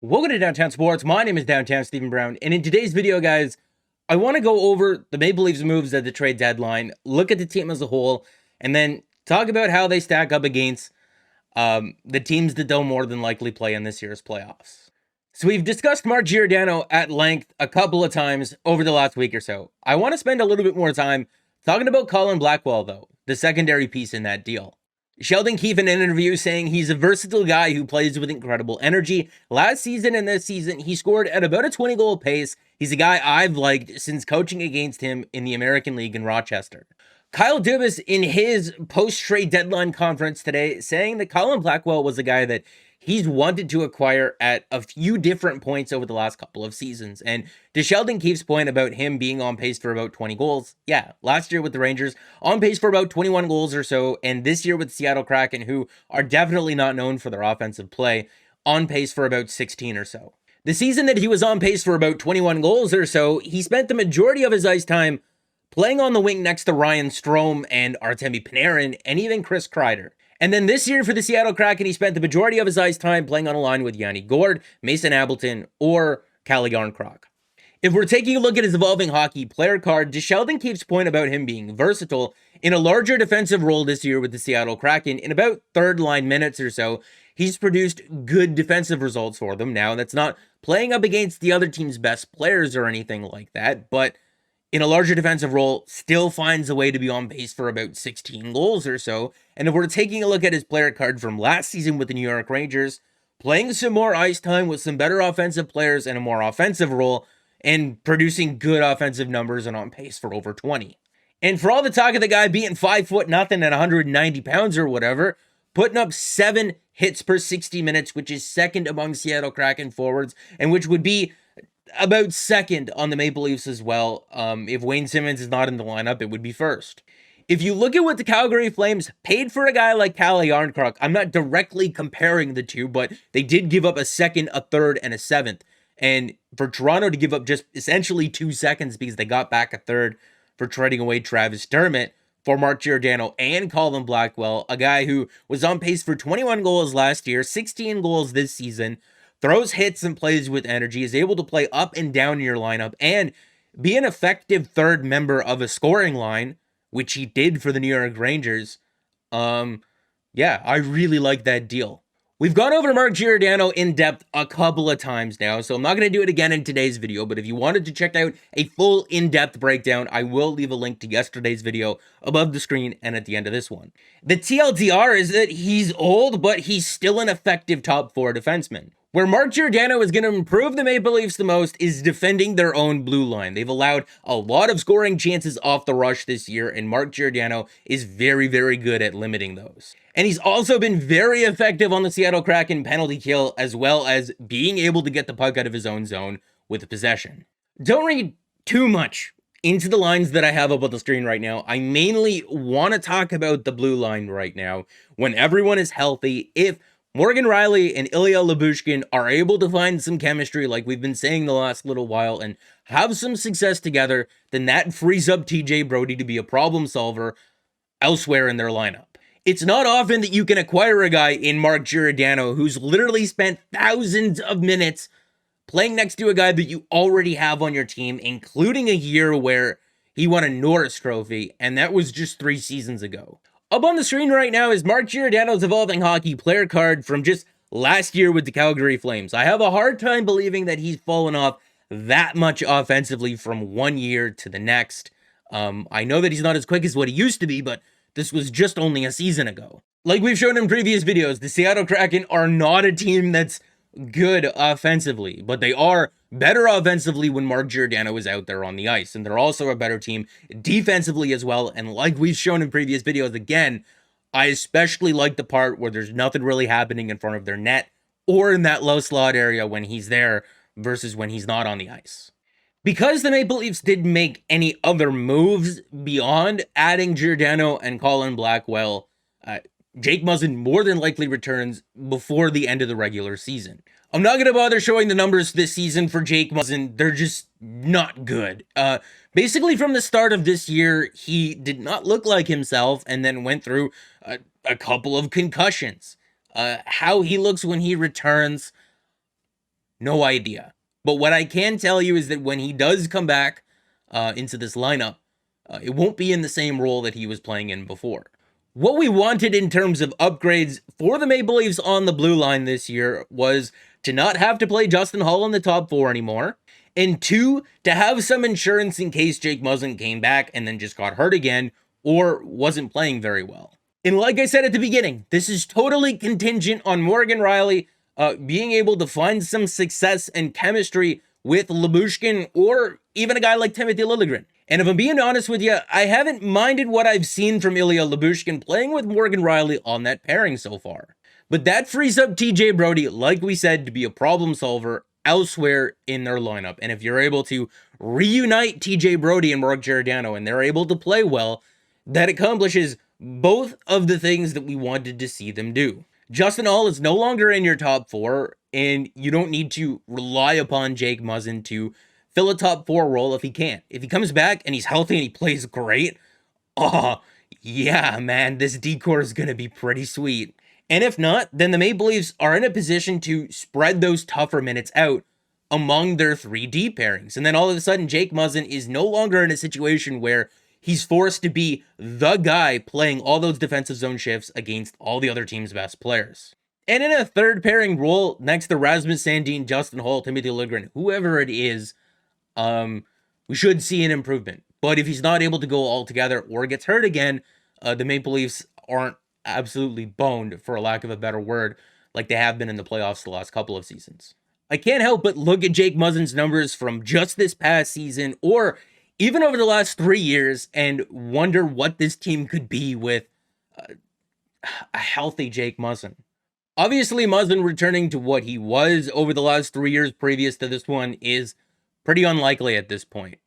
Welcome to Downtown Sports. My name is Downtown Stephen Brown, and in today's video, guys, I want to go over the Maple Leafs moves at the trade deadline, look at the team as a whole, and then talk about how they stack up against the teams that don't more than likely play in this year's playoffs. So we've discussed Mark Giordano at length a couple of times over the last week or so. I want to spend a little bit more time talking about Colin Blackwell, though, the secondary piece in that deal. Sheldon Keefe in an interview saying he's a versatile guy who plays with incredible energy. Last season and this season, he scored at about a 20-goal pace. He's a guy I've liked since coaching against him in the American League in Rochester. Kyle Dubas in his post-trade deadline conference today saying that Colin Blackwell was a guy that he's wanted to acquire at a few different points over the last couple of seasons. And to Sheldon Keefe's point about him being on pace for about 20 goals, yeah, last year with the Rangers, on pace for about 21 goals or so, and this year with Seattle Kraken, who are definitely not known for their offensive play, on pace for about 16 or so. The season that he was on pace for about 21 goals or so, he spent the majority of his ice time playing on the wing next to Ryan Strome and Artemi Panarin, and even Chris Kreider. And then this year for the Seattle Kraken, he spent the majority of his ice time playing on a line with Yanni Gourde, Mason Appleton, or Calle Yarncroc. If we're taking a look at his evolving hockey player card, to Sheldon Keefe's point about him being versatile, in a larger defensive role this year with the Seattle Kraken, in about third-line minutes or so, he's produced good defensive results for them. Now, that's not playing up against the other team's best players or anything like that, but in a larger defensive role, still finds a way to be on pace for about 16 goals or so. And if we're taking a look at his player card from last season with the New York Rangers, playing some more ice time with some better offensive players in a more offensive role, and producing good offensive numbers and on pace for over 20. And for all the talk of the guy being 5'0" and 190 pounds or whatever, putting up 7 hits per 60 minutes, which is second among Seattle Kraken forwards, and which would be about second on the Maple Leafs as well. If Wayne Simmons is not in the lineup, it would be first. If you look at what the Calgary Flames paid for a guy like Calle Yarncroc, I'm not directly comparing the two, but they did give up a second, a third, and a seventh. And for Toronto to give up just essentially 2 seconds because they got back a third for trading away Travis Dermott for Mark Giordano and Colin Blackwell, a guy who was on pace for 21 goals last year, 16 goals this season, throws hits and plays with energy, is able to play up and down your lineup, and be an effective third member of a scoring line, which he did for the New York Rangers. Yeah, I really like that deal. We've gone over Mark Giordano in depth a couple of times now, so I'm not going to do it again in today's video, but if you wanted to check out a full in-depth breakdown, I will leave a link to yesterday's video above the screen and at the end of this one. The TLDR is that he's old, but he's still an effective top 4 defenseman. Where Mark Giordano is going to improve the Maple Leafs the most is defending their own blue line. They've allowed a lot of scoring chances off the rush this year, and Mark Giordano is very, very good at limiting those. And he's also been very effective on the Seattle Kraken penalty kill, as well as being able to get the puck out of his own zone with possession. Don't read too much into the lines that I have up on the screen right now. I mainly want to talk about the blue line right now. When everyone is healthy, if Morgan Rielly and Ilya Lyubushkin are able to find some chemistry like we've been saying the last little while and have some success together, then that frees up TJ Brodie to be a problem solver elsewhere in their lineup. It's not often that you can acquire a guy in Mark Giordano who's literally spent thousands of minutes playing next to a guy that you already have on your team, including a year where he won a Norris Trophy, and that was just 3 seasons ago. Up on the screen right now is Mark Giordano's evolving hockey player card from just last year with the Calgary Flames. I have a hard time believing that he's fallen off that much offensively from one year to the next. I know that he's not as quick as what he used to be, but this was just only a season ago. Like we've shown in previous videos, the Seattle Kraken are not a team that's good offensively, but they are better offensively when Mark Giordano is out there on the ice, and they're also a better team defensively as well. And like we've shown in previous videos, again, I especially like the part where there's nothing really happening in front of their net or in that low slot area when he's there versus when he's not on the ice. Because the Maple Leafs didn't make any other moves beyond adding Giordano and Colin Blackwell, Jake Muzzin more than likely returns before the end of the regular season. I'm not going to bother showing the numbers this season for Jake Muzzin. They're just not good. Basically, from the start of this year, he did not look like himself and then went through a couple of concussions. How he looks when he returns, No idea. But what I can tell you is that when he does come back into this lineup, it won't be in the same role that he was playing in before. What we wanted in terms of upgrades for the Maple Leafs on the blue line this year was to not have to play Justin Holl in the top four anymore, and two, to have some insurance in case Jake Muzzin came back and then just got hurt again or wasn't playing very well. And like I said at the beginning, this is totally contingent on Morgan Rielly being able to find some success and chemistry with Lyubushkin or even a guy like Timothy Liljegren. And if I'm being honest with you, I haven't minded what I've seen from Ilya Lyubushkin playing with Morgan Rielly on that pairing so far. But that frees up TJ Brodie, like we said, to be a problem solver elsewhere in their lineup. And if you're able to reunite TJ Brodie and Mark Giordano and they're able to play well, that accomplishes both of the things that we wanted to see them do. Justin Holl is no longer in your top four, and you don't need to rely upon Jake Muzzin to fill a top four role if he can't. If he comes back and he's healthy and he plays great, oh, yeah, man, this decor is going to be pretty sweet. And if not, then the Maple Leafs are in a position to spread those tougher minutes out among their 3D pairings. And then all of a sudden, Jake Muzzin is no longer in a situation where he's forced to be the guy playing all those defensive zone shifts against all the other team's best players. And in a third pairing role next to Rasmus Sandin, Justin Holl, Timothy Liljegren, whoever it is, we should see an improvement. But if he's not able to go all together or gets hurt again, the Maple Leafs aren't absolutely boned, for a lack of a better word, like they have been in the playoffs the last couple of seasons. I can't help but look at Jake Muzzin's numbers from just this past season, or even over the last 3 years, and wonder what this team could be with a healthy Jake Muzzin. Obviously, Muzzin returning to what he was over the last 3 years previous to this one is pretty unlikely at this point.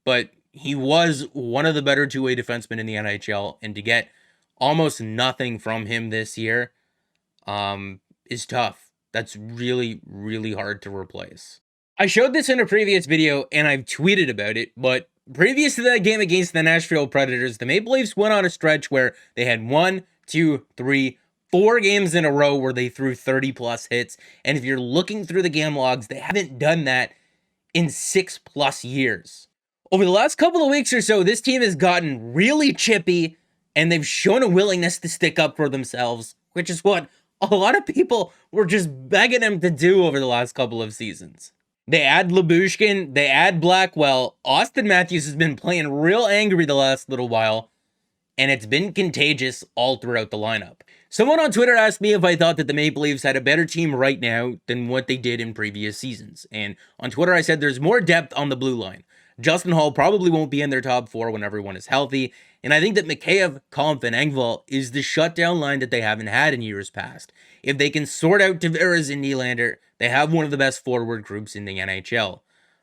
But he was one of the better two-way defensemen in the NHL, and to get almost nothing from him this year is tough. That's really, really hard to replace. I showed this in a previous video, and I've tweeted about it, but previous to that game against the Nashville Predators, the Maple Leafs went on a stretch where they had 4 games in a row where they threw 30-plus hits, and if you're looking through the game logs, they haven't done that in 6+ years. Over the last couple of weeks or so, this team has gotten really chippy, and they've shown a willingness to stick up for themselves, which is what a lot of people were just begging them to do over the last couple of seasons. They add Lyubushkin, they add Blackwell. Austin Matthews has been playing real angry the last little while, and it's been contagious all throughout the lineup. Someone on Twitter asked me if I thought that the Maple Leafs had a better team right now than what they did in previous seasons. And on Twitter I said there's more depth on the blue line. Justin Holl probably won't be in their top four when everyone is healthy, and I think that Mikheyev, Kampf, and Engvall is the shutdown line that they haven't had in years past. If they can sort out Tavares and Nylander, they have one of the best forward groups in the NHL.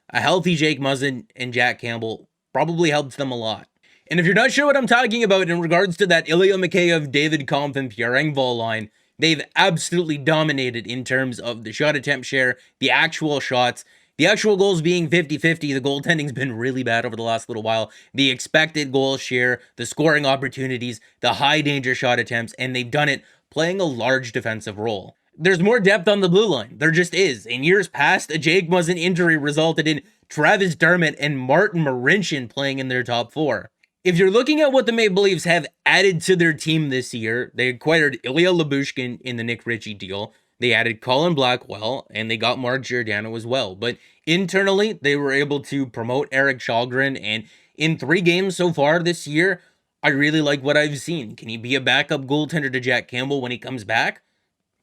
A healthy Jake Muzzin and Jack Campbell probably helps them a lot. And if you're not sure what I'm talking about in regards to that Ilya Mikheyev, David Kampf, and Pierre Engvall line, they've absolutely dominated in terms of the shot attempt share, the actual shots, the actual goals being 50-50. The goaltending's been really bad over the last little while. The expected goal share, the scoring opportunities, the high danger shot attempts, and they've done it playing a large defensive role. There's more depth on the blue line. There just is. In years past, a Jake Muzzin injury resulted in Travis Dermott and Martin Marincin playing in their top four. If you're looking at what the Maple Leafs have added to their team this year, they acquired Ilya Lyubushkin in the Nick Ritchie deal. They added Colin Blackwell, and they got Mark Giordano as well. But internally, they were able to promote Eric Källgren, and in 3 games so far this year, I really like what I've seen. Can he be a backup goaltender to Jack Campbell when he comes back?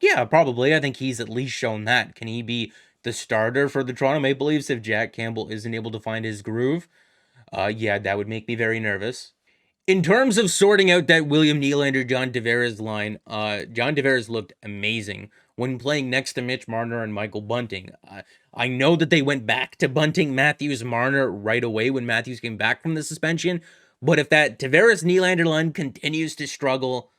Yeah, probably. I think he's at least shown that. Can he be the starter for the Toronto Maple Leafs if Jack Campbell isn't able to find his groove? Yeah, that would make me very nervous. In terms of sorting out that William Nylander, John Tavares line, John Tavares looked amazing when playing next to Mitch Marner and Michael Bunting. I know that they went back to Bunting, Matthews, Marner right away when Matthews came back from the suspension, but if that Tavares-Nylander line continues to struggle,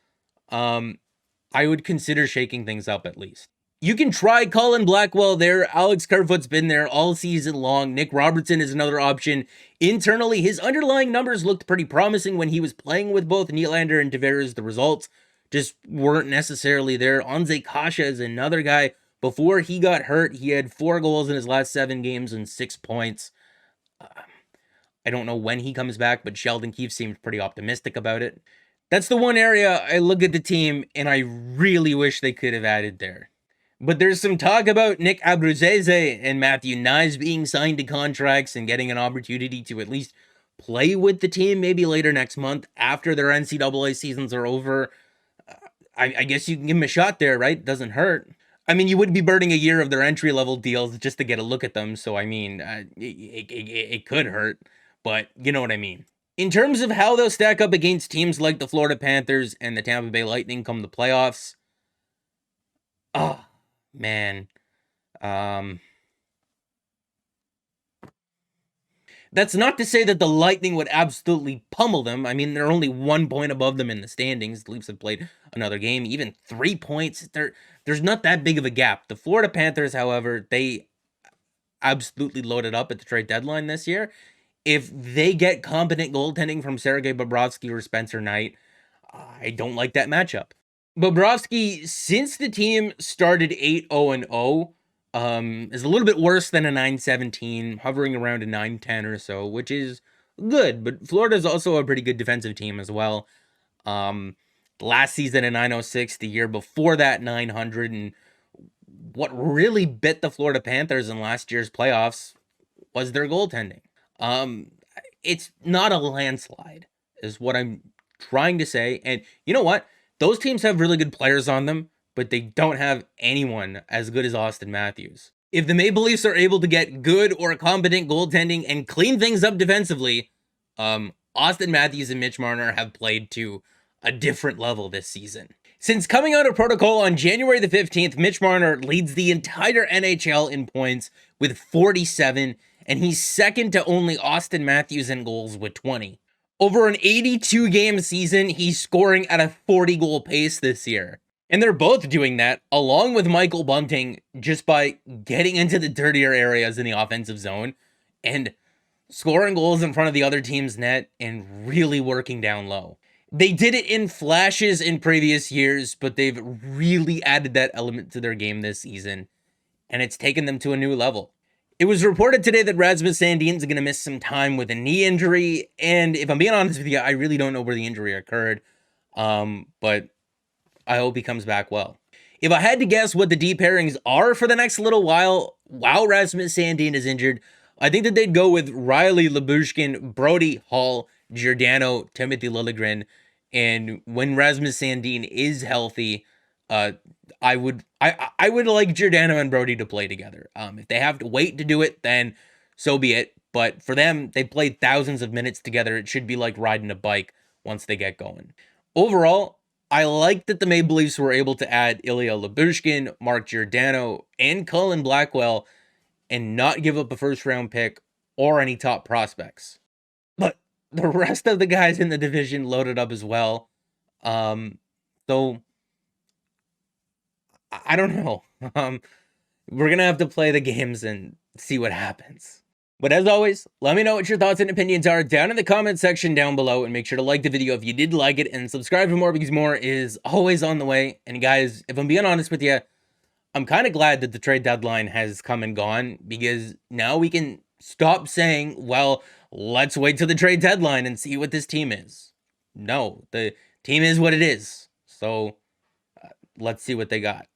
I would consider shaking things up at least. You can try Colin Blackwell there. Alex Kerfoot's been there all season long. Nick Robertson is another option. Internally, his underlying numbers looked pretty promising when he was playing with both Nylander and Tavares. The results just weren't necessarily there. Anze Kasha is another guy Before he got hurt, he had 4 goals in his last 7 games and 6 points. I don't know when he comes back, but Sheldon Keefe seems pretty optimistic about it. That's the one area I look at the team and I really wish they could have added there. But there's some talk about Nick Abruzzese and Matthew Nyes being signed to contracts and getting an opportunity to at least play with the team maybe later next month after their NCAA seasons are over. I guess you can give them a shot there, right? Doesn't hurt. I mean, you would be burning a year of their entry-level deals just to get a look at them, so I mean, it could hurt, but you know what I mean. In terms of how they'll stack up against teams like the Florida Panthers and the Tampa Bay Lightning come the playoffs, oh, man. That's not to say that the Lightning would absolutely pummel them. I mean, they're only 1 point above them in the standings. The Leafs have played another game, even 3 points. There's not that big of a gap. The Florida Panthers, however, they absolutely loaded up at the trade deadline this year. If they get competent goaltending from Sergei Bobrovsky or Spencer Knight, I don't like that matchup. Bobrovsky, since the team started 8-0-0, is a little bit worse than a 9-17, hovering around a 9-10 or so, which is good, but Florida's also a pretty good defensive team as well. Last season a 906, the year before that 900, and what really bit the Florida Panthers in last year's playoffs was their goaltending. It's not a landslide, is what I'm trying to say, and you know what? Those teams have really good players on them, but they don't have anyone as good as Auston Matthews. If the Maple Leafs are able to get good or competent goaltending and clean things up defensively, Auston Matthews and Mitch Marner have played to a different level this season. Since coming out of protocol on January the 15th, Mitch Marner leads the entire NHL in points with 47, and he's second to only Auston Matthews in goals with 20. Over an 82-game season, he's scoring at a 40-goal pace this year. And they're both doing that, along with Michael Bunting, just by getting into the dirtier areas in the offensive zone and scoring goals in front of the other team's net and really working down low. They did it in flashes in previous years, but they've really added that element to their game this season, and it's taken them to a new level. It was reported today that Rasmus Sandin's going to miss some time with a knee injury, and if I'm being honest with you, I really don't know where the injury occurred, but I hope he comes back well. If I had to guess what the D pairings are for the next little while Rasmus Sandin is injured, I think that they'd go with Riley Lyubushkin, Brody Hall, Giordano, Timothy Liljegren, and when Rasmus Sandin is healthy, I would like Giordano and Brody to play together. If they have to wait to do it, then so be it. But for them, they played thousands of minutes together. It should be like riding a bike once they get going. Overall, I like that the Maple Leafs were able to add Ilya Lyubushkin, Mark Giordano, and Colin Blackwell and not give up a first-round pick or any top prospects. But the rest of the guys in the division loaded up as well. So I don't know. We're going to have to play the games and see what happens. But as always, let me know what your thoughts and opinions are down in the comment section down below, and make sure to like the video if you did like it, and subscribe for more because more is always on the way. And guys, if I'm being honest with you, I'm kind of glad that the trade deadline has come and gone, because now we can stop saying, well, let's wait till the trade deadline and see what this team is. No, the team is what it is. So let's see what they got.